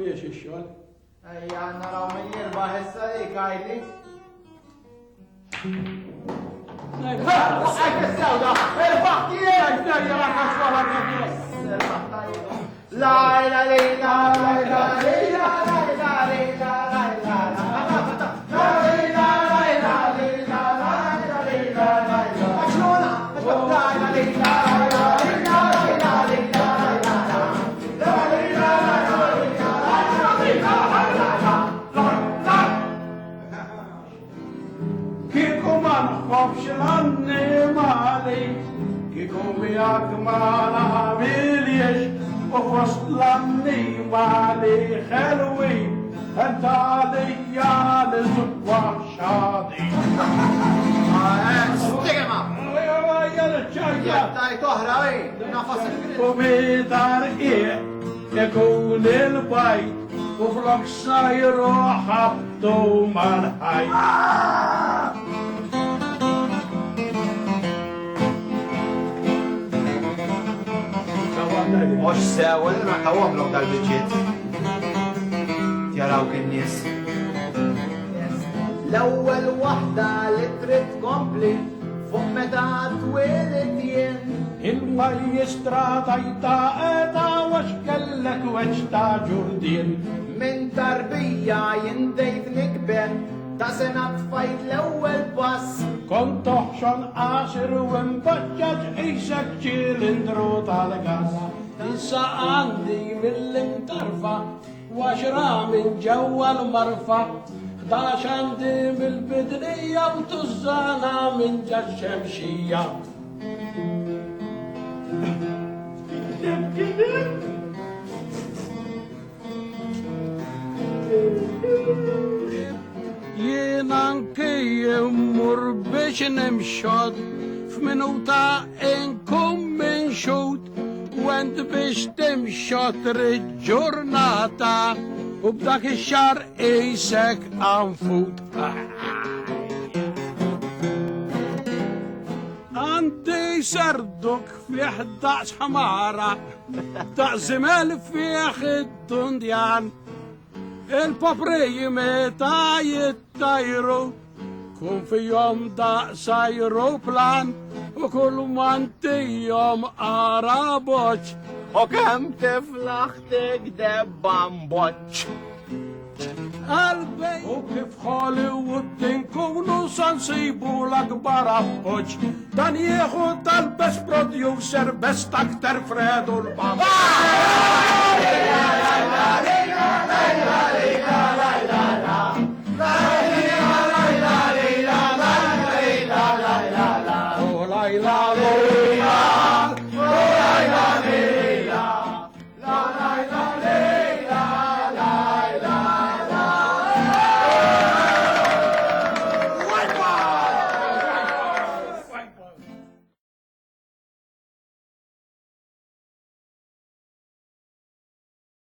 jiex ix-xogħol. Ejja, naraw min jirbaħ issa dik għajli. Għajk s-sewda, irbaħ jien! Serja ma kaxwala kif Irbaħ tajdu. Lajla lejla, lajla lejla, lajla lejla, lajla nħobbx l-annimali kieku miegħek ma nagħmilx u fost l-annimali ħelwin enta għalija l-żubwa xadi. U midar ikun il-bajt u flok sajru ħabtu mal-ħajt. Mux sewa li naħawam l-om dal-bġiet. Tjaraw kien nies. L-ewwel waħda li trid kompli fuq meta twilet jien. Il-majjistrata qiegħda għax kellek weġġ ta' ġurdien. Min tarbija jindejt nikber ta' sena tfajt l-ewwel pass. Kont toħxon għaxir u imbaġġaġ qisek ċilindru tal-gas. Issa għandi mill-imtarfa waxra minn ġewwa l-marfa. 11 għandi mill-bidnija u tużana minn ġax-xemxija. Jien anki immur biex nimxod f'minuta inkum minn xut u għand biex timxod ġurnata u b'dak ix-xar isek għanfut. Għandi serduk fl-11 ħamara ta' zimel fieħ id-dundjan. Il-popriji meta jittajru kun fijom da' sajru plan u kull mantijom araboċ u kem tiflaħtek debban boċ. Qalbej u kif Hollywood tinkunu sansibu l-akbar appoċ dan jieħu tal-best producer best actor Fredu l-Bam.